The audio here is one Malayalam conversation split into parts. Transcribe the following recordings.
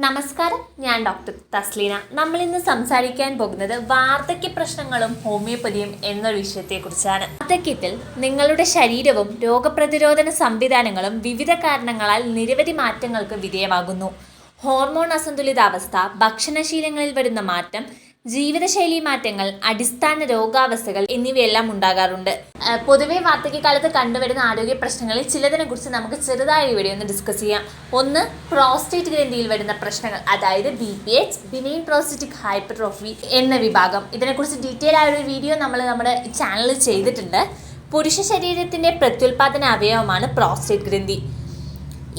നമസ്കാരം, ഞാൻ ഡോക്ടർ തസ്ലീന. നമ്മൾ ഇന്ന് സംസാരിക്കാൻ പോകുന്നത് വാർദ്ധക്യ പ്രശ്നങ്ങളും ഹോമിയോപ്പതിയും എന്നൊരു വിഷയത്തെക്കുറിച്ചാണ്. വാർദ്ധക്യത്തിൽ നിങ്ങളുടെ ശരീരവും രോഗപ്രതിരോധ സംവിധാനങ്ങളും വിവിധ കാരണങ്ങളാൽ നിരവധി മാറ്റങ്ങൾക്ക് വിധേയമാകുന്നു. ഹോർമോൺ അസന്തുലിതാവസ്ഥ, ഭക്ഷണശീലങ്ങളിൽ വരുന്ന മാറ്റം, ജീവിതശൈലി മാറ്റങ്ങൾ, അടിസ്ഥാന രോഗാവസ്ഥകൾ എന്നിവയെല്ലാം ഉണ്ടാകാറുണ്ട്. പൊതുവെ വാർദ്ധക്യകാലത്ത് കണ്ടുവരുന്ന ആരോഗ്യ പ്രശ്നങ്ങളിൽ ചിലതിനെ കുറിച്ച് നമുക്ക് ചെറുതായി ഇവിടെ ഒന്ന് ഡിസ്കസ് ചെയ്യാം. ഒന്ന്, പ്രോസ്റ്റേറ്റ് ഗ്രന്ഥിയിൽ വരുന്ന പ്രശ്നങ്ങൾ, അതായത് BPH, ബിനൈൻ പ്രോസ്റ്റേറ്റിക് ഹൈപ്പർട്രോഫി എന്ന വിഭാഗം. ഇതിനെക്കുറിച്ച് ഡീറ്റെയിൽ ആയ ഒരു വീഡിയോ നമ്മൾ നമ്മുടെ ചാനലിൽ ചെയ്തിട്ടുണ്ട്. പുരുഷ ശരീരത്തിൻ്റെ പ്രത്യുൽപാദന അവയവമാണ് പ്രോസ്റ്റേറ്റ് ഗ്രന്ഥി.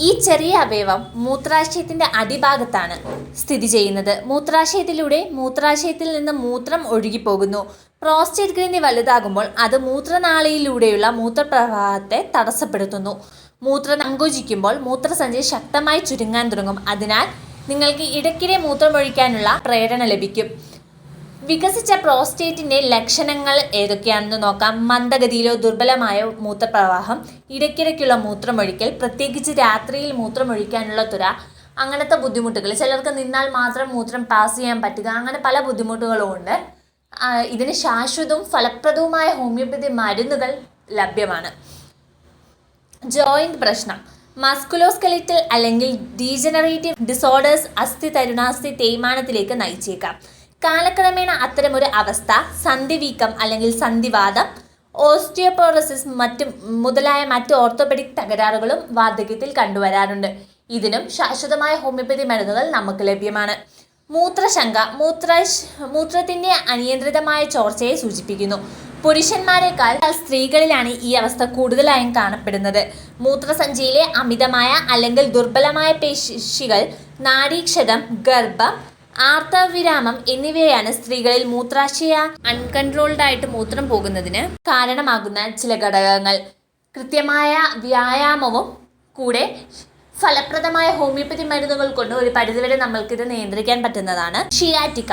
ഈ ചെറിയ അവയവം മൂത്രാശയത്തിൻ്റെ അടിഭാഗത്താണ് സ്ഥിതി ചെയ്യുന്നത്. മൂത്രാശയത്തിൽ നിന്ന് മൂത്രം ഒഴുകിപ്പോകുന്നു. പ്രോസ്റ്റേറ്റ് ഗ്രന്ഥി വലുതാകുമ്പോൾ അത് മൂത്രനാളിയിലൂടെയുള്ള മൂത്രപ്രവാഹത്തെ തടസ്സപ്പെടുത്തുന്നു. മൂത്രം സങ്കോചിക്കുമ്പോൾ മൂത്രസഞ്ചി ശക്തമായി ചുരുങ്ങാൻ തുടങ്ങും. അതിനാൽ നിങ്ങൾക്ക് ഇടയ്ക്കിടെ മൂത്രമൊഴിക്കാനുള്ള പ്രേരണ ലഭിക്കും. വികസിച്ച പ്രോസ്റ്റേറ്റിൻ്റെ ലക്ഷണങ്ങൾ ഏതൊക്കെയാണെന്ന് നോക്കാം. മന്ദഗതിയിലോ ദുർബലമായോ മൂത്രപ്രവാഹം, ഇടയ്ക്കിടയ്ക്കുള്ള മൂത്രമൊഴിക്കൽ, പ്രത്യേകിച്ച് രാത്രിയിൽ മൂത്രമൊഴിക്കാനുള്ള ത്വര, അങ്ങനത്തെ ബുദ്ധിമുട്ടുകൾ. ചിലർക്ക് നിന്നാൽ മാത്രം മൂത്രം പാസ് ചെയ്യാൻ പറ്റുക, അങ്ങനെ പല ബുദ്ധിമുട്ടുകളും ഉണ്ട്. ഇതിന് ശാശ്വതവും ഫലപ്രദവുമായ ഹോമിയോപ്പതി മരുന്നുകൾ ലഭ്യമാണ്. ജോയിന്റ് പ്രശ്നം, മസ്കുലോസ്കെലിറ്റൽ അല്ലെങ്കിൽ ഡീജനറേറ്റീവ് ഡിസോർഡേഴ്സ് അസ്ഥി തരുണാസ്ഥി തേയ്മാനത്തിലേക്ക് നയിച്ചേക്കാം. കാലക്രമേണ അത്തരമൊരു അവസ്ഥ സന്ധിവീക്കം അല്ലെങ്കിൽ സന്ധിവാതം, ഓസ്റ്റിയോപോറോസിസ് മുതലായ മറ്റ് ഓർത്തോപെഡിക് തകരാറുകളും വാർദ്ധക്യത്തിൽ കണ്ടുവരാറുണ്ട്. ഇതിനും ശാശ്വതമായ ഹോമിയോപ്പതി മരുന്നുകൾ നമുക്ക് ലഭ്യമാണ്. മൂത്രശങ്ക, മൂത്രത്തിൻ്റെ അനിയന്ത്രിതമായ ചോർച്ചയെ സൂചിപ്പിക്കുന്നു. പുരുഷന്മാരെക്കാൾ സ്ത്രീകളിലാണ് ഈ അവസ്ഥ കൂടുതലായും കാണപ്പെടുന്നത്. മൂത്രസഞ്ചിയിലെ അമിതമായ അല്ലെങ്കിൽ ദുർബലമായ പേശികൾ, നാഡീക്ഷതം, ഗർഭം, ആർത്തവവിരാമം എന്നിവയാണ് സ്ത്രീകളിൽ മൂത്രാശയ അൺകൺട്രോൾഡ് ആയിട്ട് മൂത്രം പോകുന്നതിന് കാരണമാകുന്ന ചില ഘടകങ്ങൾ. കൃത്യമായ വ്യായാമവും കൂടെ ഫലപ്രദമായ ഹോമിയോപ്പതി മരുന്നുകൾ കൊണ്ട് ഒരു പരിധിവരെ നമ്മൾക്കിത് നിയന്ത്രിക്കാൻ പറ്റുന്നതാണ്. ഷിയാറ്റിക്ക,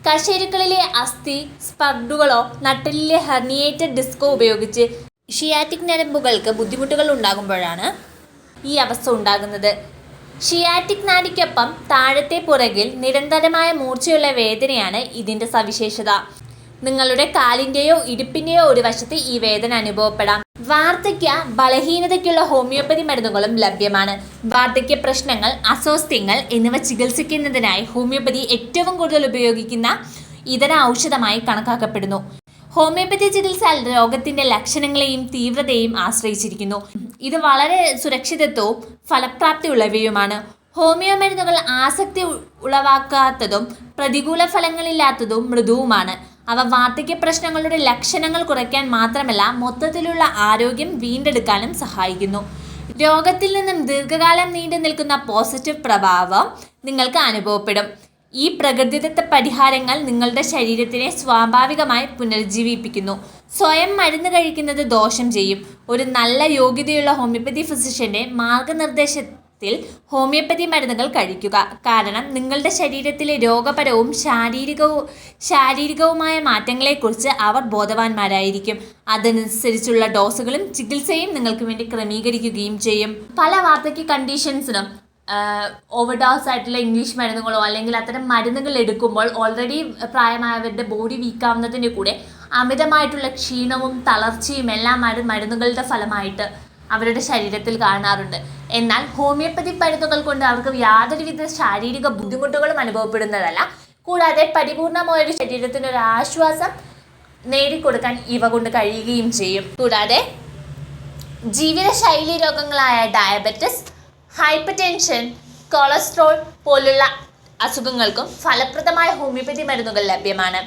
കശേരുക്കളിലെ അസ്ഥി സ്പർഡുകളോ നട്ടെല്ലിലെ ഹെർണിയേറ്റഡ് ഡിസ്കോ ഉപയോഗിച്ച് ഷിയാറ്റിക് ഞരമ്പുകൾക്ക് ബുദ്ധിമുട്ടുകൾ ഉണ്ടാകുമ്പോഴാണ് ഈ അവസ്ഥ ഉണ്ടാകുന്നത്. ഷിയാറ്റിക് നാഡിക്കൊപ്പം താഴത്തെ പുറകിൽ നിരന്തരമായ മൂർച്ചയുള്ള വേദനയാണ് ഇതിൻ്റെ സവിശേഷത. നിങ്ങളുടെ കാലിൻ്റെയോ ഇടുപ്പിൻ്റെയോ ഒരു വശത്ത് ഈ വേദന അനുഭവപ്പെടാം. വാർദ്ധക്യ ബലഹീനതയ്ക്കുള്ള ഹോമിയോപ്പതി മരുന്നുകളും ലഭ്യമാണ്. വാർദ്ധക്യ പ്രശ്നങ്ങൾ, അസ്വാസ്ഥ്യങ്ങൾ എന്നിവ ചികിത്സിക്കുന്നതിനായി ഹോമിയോപ്പതി ഏറ്റവും കൂടുതൽ ഉപയോഗിക്കുന്ന ഇതര ഔഷധമായി കണക്കാക്കപ്പെടുന്നു. ഹോമിയോപ്പതി ചികിത്സ രോഗത്തിൻ്റെ ലക്ഷണങ്ങളെയും തീവ്രതയെയും ആശ്രയിച്ചിരിക്കുന്നു. ഇത് വളരെ സുരക്ഷിതത്വവും ഫലപ്രാപ്തിയുള്ളവയുമാണ്. ഹോമിയോ മരുന്നുകൾ ആസക്തി ഉളവാക്കാത്തതും പ്രതികൂല ഫലങ്ങളില്ലാത്തതും മൃദുവുമാണ്. അവ വാർദ്ധക്യ പ്രശ്നങ്ങളുടെ ലക്ഷണങ്ങൾ കുറയ്ക്കാൻ മാത്രമല്ല മൊത്തത്തിലുള്ള ആരോഗ്യം വീണ്ടെടുക്കാനും സഹായിക്കുന്നു. രോഗത്തിൽ നിന്നും ദീർഘകാലം നീണ്ടു നിൽക്കുന്ന പോസിറ്റീവ് പ്രഭാവം നിങ്ങൾക്ക് അനുഭവപ്പെടും. ഈ പ്രകൃതിദത്ത പരിഹാരങ്ങൾ നിങ്ങളുടെ ശരീരത്തിനെ സ്വാഭാവികമായി പുനരുജ്ജീവിപ്പിക്കുന്നു. സ്വയം മരുന്ന് കഴിക്കുന്നത് ദോഷം ചെയ്യും. ഒരു നല്ല യോഗ്യതയുള്ള ഹോമിയോപ്പതി ഫിസിഷ്യൻ്റെ മാർഗനിർദ്ദേശത്തിൽ ഹോമിയോപ്പതി മരുന്നുകൾ കഴിക്കുക. കാരണം നിങ്ങളുടെ ശരീരത്തിലെ രോഗപരവും ശാരീരികവുമായ മാറ്റങ്ങളെക്കുറിച്ച് അവർ ബോധവാന്മാരായിരിക്കും. അതനുസരിച്ചുള്ള ഡോസുകളും ചികിത്സയും നിങ്ങൾക്ക് വേണ്ടി ക്രമീകരിക്കുകയും ചെയ്യും. പല വാർദ്ധക്യ കണ്ടീഷൻസിനും ഓവർഡോസ് ആയിട്ടുള്ള ഇംഗ്ലീഷ് മരുന്നുകളോ അല്ലെങ്കിൽ അത്തരം മരുന്നുകൾ എടുക്കുമ്പോൾ ഓൾറെഡി പ്രായമായവരുടെ ബോഡി വീക്കാവുന്നതിൻ്റെ കൂടെ അമിതമായിട്ടുള്ള ക്ഷീണവും തളർച്ചയും എല്ലാം മരുന്നുകളുടെ ഫലമായിട്ട് അവരുടെ ശരീരത്തിൽ കാണാറുണ്ട്. എന്നാൽ ഹോമിയോപ്പതി മരുന്നുകൾ കൊണ്ട് അവർക്ക് യാതൊരുവിധ ശാരീരിക ബുദ്ധിമുട്ടുകളും അനുഭവപ്പെടുന്നതല്ല. കൂടാതെ പരിപൂർണമായ ഒരു ശരീരത്തിനൊരു ആശ്വാസം നേടിക്കൊടുക്കാൻ ഇവ കൊണ്ട് കഴിയുകയും ചെയ്യും. കൂടാതെ ജീവിതശൈലി രോഗങ്ങളായ ഡയബറ്റിസ്, ഹൈപ്പർ ടെൻഷൻ, കൊളസ്ട്രോൾ പോലുള്ള അസുഖങ്ങൾക്കും ഫലപ്രദമായ ഹോമിയോപ്പതി മരുന്നുകൾ ലഭ്യമാണ്.